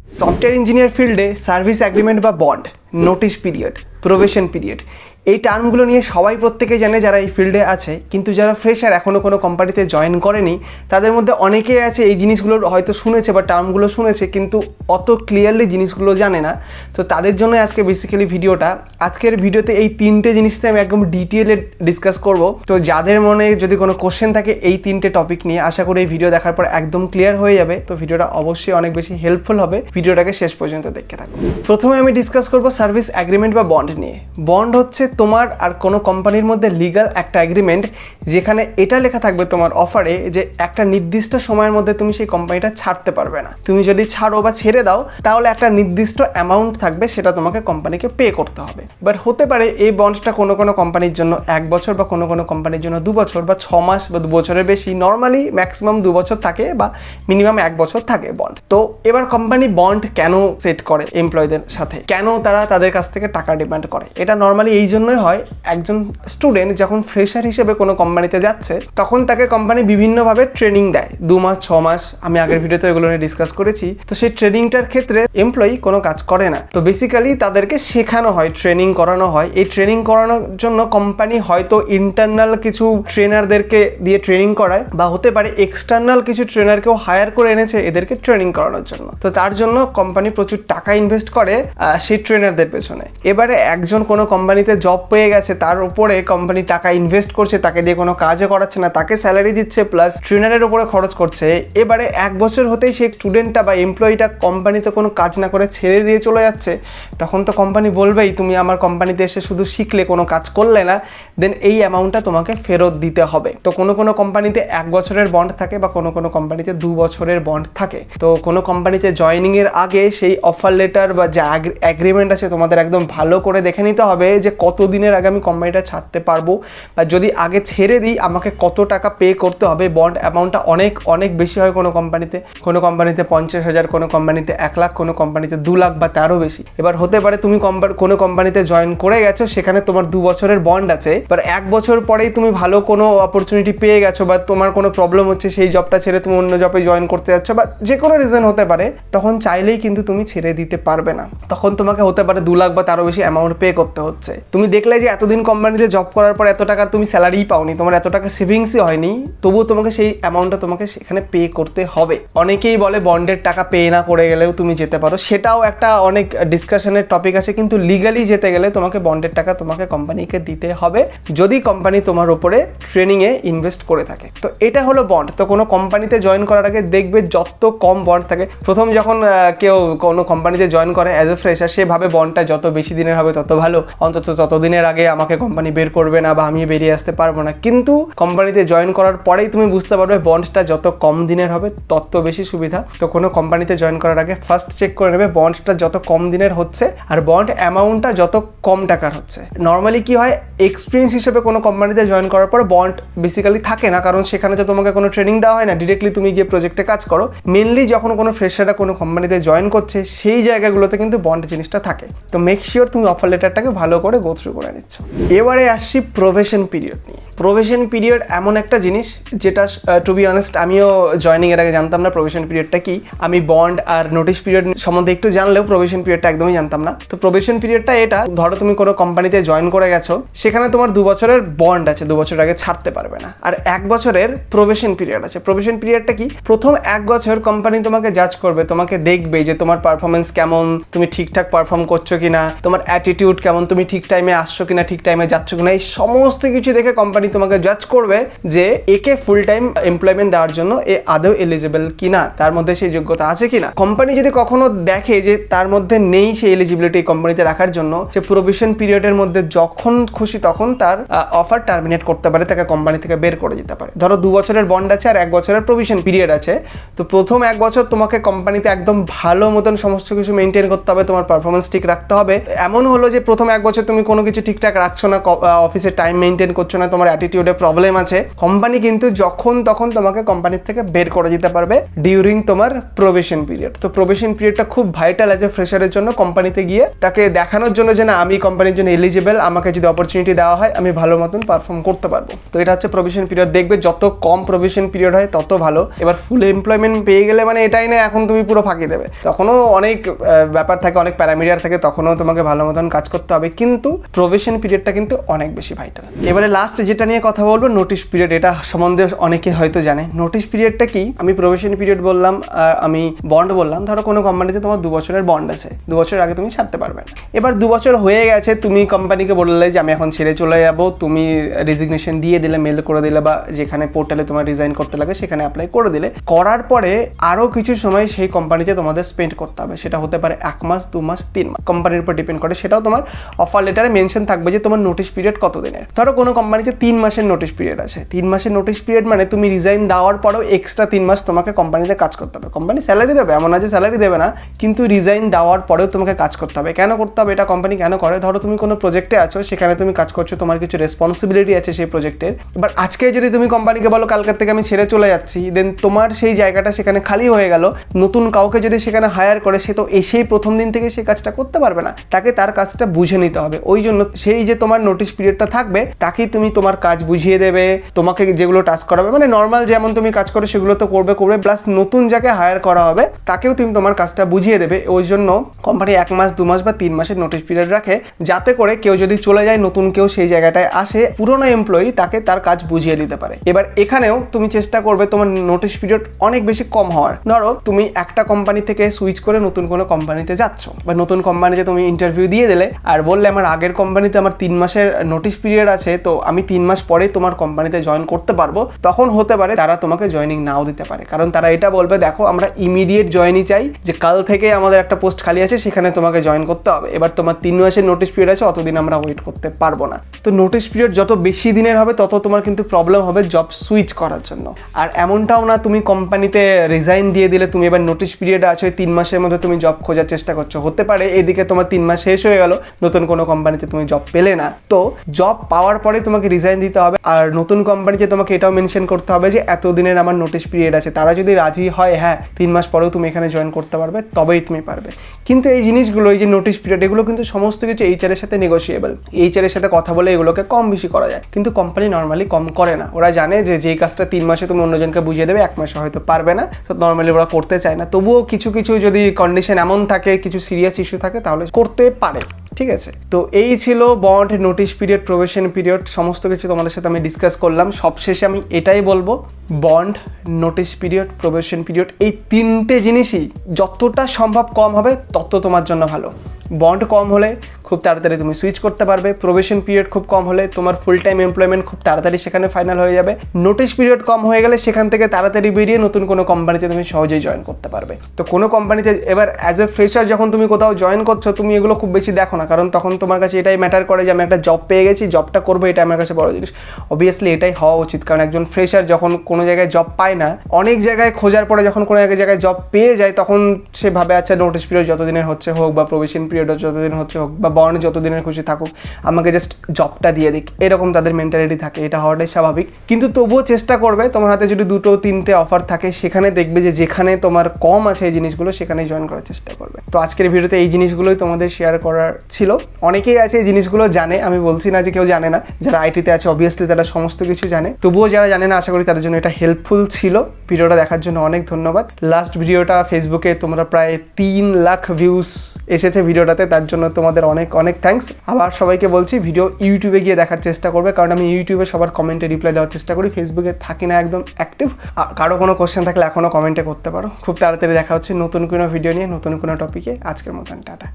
Software engineer ফিল্ডে service agreement বা bond, notice period, probation period, এই টার্মগুলো নিয়ে সবাই প্রত্যেকে জানে যারা এই ফিল্ডে আছে, কিন্তু যারা ফ্রেশার এখনও কোনো কোম্পানিতে জয়েন করেনি তাদের মধ্যে অনেকেই আছে এই জিনিসগুলো হয়তো শুনেছে বা টার্মগুলো শুনেছে কিন্তু অত ক্লিয়ারলি জিনিসগুলো জানে না। তো তাদের জন্য আজকে বেসিক্যালি ভিডিওটা। আজকের ভিডিওতে এই তিনটে জিনিসতে আমি একদম ডিটেলে ডিসকাস করব। তো যাদের মনে যদি কোনো কোশ্চেন থাকে এই তিনটে টপিক নিয়ে, আশা করি এই ভিডিও দেখার পর একদম ক্লিয়ার হয়ে যাবে। তো ভিডিওটা অবশ্যই অনেক বেশি হেল্পফুল হবে, ভিডিওটাকে শেষ পর্যন্ত দেখতে থাকুন। প্রথমে আমি ডিসকাস করব সার্ভিস অ্যাগ্রিমেন্ট বা বন্ড নিয়ে। বন্ড হচ্ছে তোমার আর কোনো কোম্পানির মধ্যে লিগ্যাল একটা অ্যাগ্রিমেন্ট, যেখানে এটা লেখা থাকবে তোমার অফারে যে একটা নির্দিষ্ট সময়ের মধ্যে তুমি সেই কোম্পানিটা ছাড়তে পারবে না। তুমি যদি ছাড়ো বা ছেড়ে দাও তাহলে একটা নির্দিষ্ট অ্যামাউন্ট থাকবে, সেটা তোমাকে কোম্পানিকে পে করতে হবে। বাট হতে পারে এই বন্ডটা কোনো কোনো কোম্পানির জন্য 1 বছর বা কোনো কোনো কোম্পানির জন্য 2 বছর বা 6 মাস বা 2 বছরের বেশি, নর্মালি ম্যাক্সিমাম 2 বছর থাকে বা মিনিমাম 1 বছর থাকে বন্ড। তো এবার কোম্পানি বন্ড কেন সেট করে এমপ্লয়ীদের সাথে, কেন তারা তাদের কাছ থেকে টাকা ডিমান্ড করে? এটা নর্মালি এই জন্যই হয়, একজন স্টুডেন্ট যখন ফ্রেশার হিসেবে কোনো কোম্পানিতে যাচ্ছে তখন তাকে কোম্পানি বিভিন্নভাবে ট্রেনিং দেয়, 2 মাস 6 মাস, আমি আগের ভিডিওতে এগুলো নিয়ে ডিসকাস করেছি। তো সেই ট্রেনিংটার ক্ষেত্রে এমপ্লয়ি কোনো কাজ করে না, তো বেসিক্যালি তাদেরকে শেখানো হয়, ট্রেনিং করানো হয়। এই ট্রেনিং করানোর জন্য কোম্পানি হয়তো ইন্টারনাল কিছু ট্রেনারদেরকে দিয়ে ট্রেনিং করায়, বা হতে পারে এক্সটার্নাল কিছু ট্রেনারকেও হায়ার করে এনেছে এদেরকে ট্রেনিং করানোর জন্য। তো তার জন্য কোম্পানি প্রচুর টাকা ইনভেস্ট করে সেই ট্রেনারদের পেছনে। এবারে একজন কোনো কোম্পানিতে জব পেয়ে গেছে, তার উপরে কোম্পানি টাকা ইনভেস্ট করছে, তাকে দিয়ে কোনো কাজও করাচ্ছে না, তাকে স্যালারি দিচ্ছে প্লাস ট্রেনারের উপরে খরচ করছে। এবারে 1 বছর হতেই সেই স্টুডেন্টটা বা এমপ্লয়িটা কোম্পানিতে কোনো কাজ না করে ছেড়ে দিয়ে চলে যাচ্ছে, তখন তো কোম্পানি বলবেই তুমি আমার কোম্পানিতে এসে শুধু শিখলে, কোনো কাজ করলে না, দেন এই অ্যামাউন্টটা তোমাকে ফেরত দিতে হবে। তো কোনো কোনো কোম্পানিতে 1 বছরের বন্ড থাকে বা কোনো কোনো কোম্পানিতে 2 বছরের বন্ড থাকে। তো কোনো কোম্পানিতে জয়েনিংয়ের আগে সেই অফার লেটার বা যে অ্যাগ্রিমেন্ট আছে তোমাদের একদম ভালো করে দেখে নিতে হবে যে কত দিনের আগে আমি কোম্পানিটা ছাড়তে পারবো, বা যদি আগে ছেড়ে দিই আমাকে কত টাকা পে করতে হবে। বন্ড অ্যামাউন্টটা অনেক অনেক বেশি হয় কোনো কোম্পানিতে 50,000, কোনো কোম্পানিতে 1 লাখ, কোনো কোম্পানিতে 2 লাখ বা তারও বেশি। এবার হতে পারে তুমি কোনো কোম্পানিতে জয়েন করে গেছো, সেখানে তোমার 2 বছরের বন্ড আছে, এবার 1 বছর পরেই তুমি ভালো কোনো অপরচুনিটি পেয়ে গেছো বা তোমার কোনো প্রবলেম হচ্ছে, সেই জবটা ছেড়ে তুমি অন্য জবে জয়েন করতে যাচ্ছ বা যে কোনো রিজন হতে পারে, তখন চাইলেই কিন্তু তুমি ছেড়ে দিতে পারবে না। তখন তোমাকে হতে পারে 2 লাখ বা তারও বেশি অ্যামাউন্ট পে করতে হচ্ছে। তুমি দেখলে যে এতদিন কোম্পানিতে জব করার পর এত টাকা তুমি স্যালারিই পাওনি, তোমার এত টাকা সেভিংসই হয়নি, তবুও তোমাকে সেই অ্যামাউন্টটা তোমাকে সেখানে পে করতে হবে। অনেকেই বলে বন্ডের টাকা পে না করে গেলেও তুমি যেতে পারো, সেটাও একটা অনেক ডিসকাশনের টপিক আছে, কিন্তু লিগালি যেতে গেলে তোমাকে বন্ডের টাকা তোমাকে কোম্পানিকে দিতে হবে যদি কোম্পানি তোমার উপরে ট্রেনিংয়ে ইনভেস্ট করে থাকে। তো এটা হলো বন্ড। তো কোনো কোম্পানিতে জয়েন করার আগে দেখবে যত কম বন্ড থাকে, প্রথম যখন কেউ কোনো কোম্পানিতে জয়েন করে অ্যাজ এ ফ্রেশার, সে ভাবে বন্ডটা যত বেশি দিনের হবে তত ভালো, অন্তত তত দিনের আগে আমাকে কোম্পানি বের করবে না বা আমি বেরিয়ে আসতে পারবো না। কিন্তু কোম্পানিতে জয়েন করার পরেই তুমি বুঝতে পারবে বন্ডটা যত কম দিনের হবে তত বেশি সুবিধা। তো কোনো কোম্পানিতে জয়েন করার আগে ফার্স্ট চেক করে নেবে বন্ডটা যত কম দিনের হচ্ছে আর বন্ড অ্যামাউন্টটা যত কম টাকার হচ্ছে। নর্মালি কি হয়, এক্সপিরিয়েন্স হিসেবে কোনো কোম্পানিতে জয়েন করার পর বন্ড বেসিক্যালি থাকে না, কারণ সেখানে তো তোমাকে কোনো ট্রেনিং দেওয়া হয় না, ডিরেক্টলি তুমি গিয়ে প্রজেক্টে কাজ করো। মেনলি যখন কোনো ফ্রেশাররা কোনো কোম্পানিতে জয়েন করছে সেই জায়গাগুলোতে কিন্তু বন্ড জিনিসটা থাকে। তো মেক শিওর তুমি অফার লেটারটাকে ভালো করে গো থ্রু করে নিচ্ছ। এবারে আসছি প্রোবেশন পিরিয়ড নিয়ে। প্রোবেশন পিরিয়ড এমন একটা জিনিস যেটা টু বি অনেস্ট আমিও জয়েনিং এর আগে জানতাম না প্রোবেশন পিরিয়ডটা কি। আমি বন্ড আর নোটিশ পিরিয়ড সম্বন্ধে একটু জানলেও প্রোবেশন পিরিয়ডটা একদমই জানতাম না। তো প্রোবেশন পিরিয়ডটা এটা, ধরো তুমি কোনো কোম্পানিতে জয়েন করে গেছো, সেখানে তোমার 2 বছরের বন্ড আছে, 2 বছর আগে ছাড়তে পারবে না, আর 1 বছরের প্রোবেশন পিরিয়ড আছে। প্রোবেশন পিরিয়ডটা কি, প্রথম 1 বছর কোম্পানি তোমাকে জাজ করবে, তোমাকে দেখবে যে তোমার পারফরমেন্স কেমন, তুমি ঠিকঠাক পারফর্ম করছো কিনা, তোমার অ্যাটিটিউড কেমন, তুমি ঠিক টাইমে আসছো কিনা, ঠিক টাইমে যাচ্ছ কিনা, এই সমস্ত কিছু দেখে কোম্পানি তোমাকে জাজ করবে যে একে ফুল টাইম এমপ্লয়মেন্ট দেওয়ার জন্য এ আদৌ এলিজিবল কিনা, তার মধ্যে সেই যোগ্যতা আছে কিনা। কোম্পানি যদি কখনো দেখে যে তার মধ্যে নেই সেই এলিজিবিলিটি কোম্পানিতে রাখার জন্য, সে প্রোবেশন পিরিয়ডের মধ্যে যখন খুশি তখন তার অফার টার্মিনেট করতে পারে, তাকে কোম্পানি থেকে বের করে দিতে পারে। ধরো 2 বছরের বন্ড আছে আর 1 বছরের প্রোবেশন পিরিয়ড আছে। তো প্রথম 1 বছর তোমাকে কোম্পানিতে একদম ভালো মতন সমস্ত কিছু মেনটেন করতে হবে, তোমার পারফরমেন্স ঠিক রাখতে হবে। এমন হলো যে প্রথম 1 বছর তুমি কোনো কিছু ঠিকঠাক রাখছো না, অফিসে টাইম মেনটেন করছো না, তোমার অ্যাটিটিউডে প্রবলেম আছে, কোম্পানি কিন্তু যখন তখন তোমাকে কোম্পানির থেকে বের করে দিতে পারবে ডিউরিং তোমার প্রোবেশন পিরিয়ড। তো প্রোবেশন পিরিয়ডটা খুব ভাইটাল আছে ফ্রেশারের জন্য, কোম্পানিতে গিয়ে তাকে দেখানোর জন্য যে না আমি কোম্পানির জন্য এলিজিবল, আমাকে যদি অপরচুনিটি দেওয়া হয় আমি ভালো মতন পারফর্ম করতে পারবো। তো এটা হচ্ছে প্রোবেশন পিরিয়ড। দেখবে যত কম প্রোবেশন পিরিয়ড হয় তত ভালো। এবার ফুল এমপ্লয়মেন্ট পেয়ে গেলে মানে এটাই না এখন তুমি পুরো ফাঁকি দেবে, তখনও অনেক ব্যাপার থাকে, অনেক প্যারামিটার থাকে, তখনও তোমাকে ভালো মতন কাজ করতে হবে, কিন্তু প্রোবেশন পিরিয়ডটা কিন্তু অনেক বেশি ভাইটাল। এবারে লাস্ট যেটা নিয়ে কথা বলবো নোটিশ পিরিয়ড। এটা সম্বন্ধে অনেকে হয়তো জানে। নোটিশ পিরিয়ডটা কি? আমি প্রোবেশন পিরিয়ড বললাম, আমি বন্ড বললাম। ধরো কোনো কোম্পানিতে তোমার 2 বছরের বন্ড আছে, 2 বছর আগে তুমি ছাড়তে পারবে না। এবার 2 বছর হয়ে গেছে, তুমি কোম্পানিকে বললে যে আমি এখন ছেড়ে চলে যাবো, তুমি রেজিগনেশন দিয়ে দিলে, মেল করে দিলে, বা যেখানে পোর্টালে তোমার রিজাইন করতে লাগে সেখানে অ্যাপ্লাই করে দিলে। করার পরে আরও কিছু সময় সেই কোম্পানিতে তোমাদের স্পেন্ড করতে হবে। সেটা হতে পারে 1 মাস, 2 মাস, 3 মাস, কোম্পানির উপর ডিপেন্ড করে। সেটাও তোমার অফার লেটারে মেনশন থাকবে যে তোমার নোটিশ পিরিয়ড কত দিনের। ধরো কোনো কোম্পানিতে 3 মাসের নোটিশ পিরিয়ড আছে। 3 মাসের নোটিশ পিরিয়ড মানে তুমি রিজাইন দেওয়ার পরেও এক্সট্রা 3 মাস তোমাকে কোম্পানিতে কাজ করতে হবে। কোম্পানি স্যালারি দেবে, এমন না যে স্যালারি দেবে না, কিন্তু রিজাইন দেওয়ার পরেও তোমাকে কাজ করতে হবে। কেন করতে হবে? এটা কোম্পানি কেন করে? ধরো তুমি কোনো প্রজেক্টে আছো, সেখানে তুমি কাজ করছো, তোমার কিছু রেসপন্সিবিলিটি আছে সেই প্রজেক্টের। এবার আজকে যদি তুমি কোম্পানিকে বলো কালকের থেকে আমি ছেড়ে চলে যাচ্ছি, দেন তোমার সেই জায়গাটা সেখানে খালি হয়ে গেল। নতুন কাউকে যদি সেখানে হায়ার করে, সে তো এসেই প্রথম দিন থেকে সেই কাজটা করতে পারবে না, তাকে তার কাজটা বুঝে নিতে হবে। ওই জন্য সেই যে তোমার নোটিশ পিরিয়ডটা থাকবে, তাকেই তুমি তোমার কাজ বুঝিয়ে দেবে, তোমাকে যেগুলো টাস্ক করাবে, মানে নর্মাল যেমন তুমি কাজ করো সেগুলো তো করবে, প্লাস নতুন যাকে হায়ার করা হবে তাকেও তুমি তোমার কাজটা বুঝিয়ে দেবে। ওই জন্য কোম্পানি 1 মাস, 2 মাস বা 3 মাসের নোটিশ পিরিয়ড রাখে, যাতে করে কেউ যদি চলে যায়, নতুন কেউ সেই জায়গাটায় আসে, পুরোনো এমপ্লয়ি তাকে তার কাজ বুঝিয়ে দিতে পারে। এবার এখানেও তুমি চেষ্টা করবে তোমার নোটিশ পিরিয়ড অনেক বেশি কম হওয়ার। ধরো তুমি একটা কোম্পানি থেকে সুইচ করে নতুন কোনো কোম্পানিতে যাচ্ছ, বা নতুন কোম্পানিতে তুমি ইন্টারভিউ দিয়ে দিলে আর বললে আমার আগের কোম্পানিতে আমার 3 মাসের নোটিশ পিরিয়ড আছে, তো আমি 3 মাস পরে তোমার কোম্পানিতে জয়েন করতে পারবো। তখন হতে পারে তারা তোমাকে জয়েনিং নাও দিতে পারে, কারণ তারা এটা বলবে দেখো আমরা ইমিডিয়েট জয়েনই চাই, যে কাল থেকে আমাদের একটা পোস্ট খালি আছে, সেখানে তোমাকে জয়েন করতে হবে। এবার তোমার 3 মাসের নোটিশ পিরিয়ড আছে, অতদিন আমরা ওয়েট করতে পারবো না। তো নোটিশ পিরিয়ড যত বেশি দিনের হবে তত তোমার কিন্তু প্রবলেম হবে জব সুইচ করার জন্য। আর এমনটাও না তুমি কোম্পানিতে রিজাইন দিয়ে দিলে তুমি এবার নোটিশ পিরিয়ডে আছো, 3 মাসের মধ্যে তুমি জব খোঁজার চেষ্টা করছো, হতে পারে এদিকে তোমার 3 মাস শেষ হয়ে গেল, নতুন কোনো কোম্পানিতে তুমি জব পেলে না। তো জব পাওয়ার পরে তোমাকে রিজাইন দিতে হবে। আর নতুন কোম্পানিতে তোমাকে এটাও মেনশন করতে হবে যে এতদিনের আমার নোটিশ পিরিয়ড আছে। তারা যদি রাজি হয় হ্যাঁ 3 মাস পরেও তুমি এখানে জয়েন করতে পারবে, তবেই তুমি পারবে। কিন্তু এই জিনিসগুলো, এই যে নোটিশ পিরিয়ড, এগুলো কিন্তু সমস্ত কিছু HR এর সাথে নেগোসিয়েবল। HR এর সাথে কথা বলে এগুলোকে কম বেশি করা যায়, কিন্তু কোম্পানি নর্মালি কম করে না। ওরা জানে যে যেই কাজটা 3 মাসে তুমি অন্যজনকে বুঝিয়ে দেবে, 1 মাসে হয়তো পারবে না, তো নর্মালি ওরা করতে চায় না। তবুও কিছু কিছু যদি কন্ডিশন এমন থাকে, কিছু সিরিয়াস ইস্যু থাকে, তাহলে করতে পারে। ঠিক আছে, তো এই ছিল bond, notice period, probation period, সমস্ত কিছু তোমাদের সাথে আমি ডিসকাস করলাম। সবশেষে আমি এটাই বলবো, bond, notice period, probation period, এই 3টে জিনিসই যতটা সম্ভব কম হবে তত তোমার জন্য ভালো। বন্ড কম হলে খুব তাড়াতাড়ি তুমি সুইচ করতে পারবে, প্রোবেশন পিরিয়ড খুব কম হলে তোমার ফুল টাইম এমপ্লয়মেন্ট খুব তাড়াতাড়ি সেখানে ফাইনাল হয়ে যাবে, নোটিশ পিরিয়ড কম হয়ে গেলে সেখান থেকে তাড়াতাড়ি বেরিয়ে নতুন কোনো কোম্পানিতে তুমি সহজেই জয়েন করতে পারবে। তো কোনো কোম্পানিতে এবার অ্যাজ এ ফ্রেশার যখন তুমি কোথাও জয়েন করছো, তুমি এগুলো খুব বেশি দেখো না, কারণ তখন তোমার কাছে এটাই ম্যাটার করে যে আমি একটা জব পেয়ে গেছি, জবটা করবো, এটা আমার কাছে বড় জিনিস। অবভিয়াসলি এটাই হওয়া উচিত, কারণ একজন ফ্রেশার যখন কোনো জায়গায় জব পায় না, অনেক জায়গায় খোঁজার পরে যখন কোনো এক জায়গায় জব পেয়ে যায়, তখন সে ভাবে আচ্ছা নোটিশ পিরিয়ড যতদিনের হচ্ছে হোক, বা প্রোবেশন পিরিয়ড যতদিন হচ্ছে হোক, বা বন্ড যতদিনের খুশি থাকুক, আমাকে জাস্ট জবটা দিয়ে দিক, এরকম তাদের মেন্টালিটি থাকে। এটা হওয়াটাই স্বাভাবিক, কিন্তু তবুও চেষ্টা করবে তোমার হাতে যদি 2-3টে অফার থাকে, সেখানে দেখবে যে যেখানে তোমার কম আছে এই জিনিসগুলো, সেখানে জয়েন করার চেষ্টা করবে। তো আজকের ভিডিওতে এই জিনিসগুলোই তোমাদের শেয়ার করার ছিল। অনেকেই আছে এই জিনিসগুলো জানে, আমি বলছি না যে কেউ জানে না, যারা আইটিতে আছে অবভিয়াসলি তারা সমস্ত কিছু জানে, তবুও যারা জানে না আশা করি তাদের জন্য এটা হেল্পফুল ছিল। ভিডিওটা দেখার জন্য অনেক ধন্যবাদ। লাস্ট ভিডিওটা ফেসবুকে তোমরা প্রায় 3 লাখ ভিউজ এসেছে ভিডিওটাতে, তার জন্য তোমাদের অনেক অনেক থ্যাঙ্কস। আবার সবাইকে বলছি ভিডিও ইউটিউবে গিয়ে দেখার চেষ্টা করবে, কারণ আমি ইউটিউবে সবার কমেন্টে রিপ্লাই দেওয়ার চেষ্টা করি, ফেসবুকে থাকি না একদম অ্যাক্টিভ। কারো কোনো কোশ্চেন থাকলে এখনও কমেন্টে করতে পারো। খুব তাড়াতাড়ি দেখা হচ্ছে নতুন কোনো ভিডিও নিয়ে, নতুন কোনো টপিকে। আজকের মতন টাটা।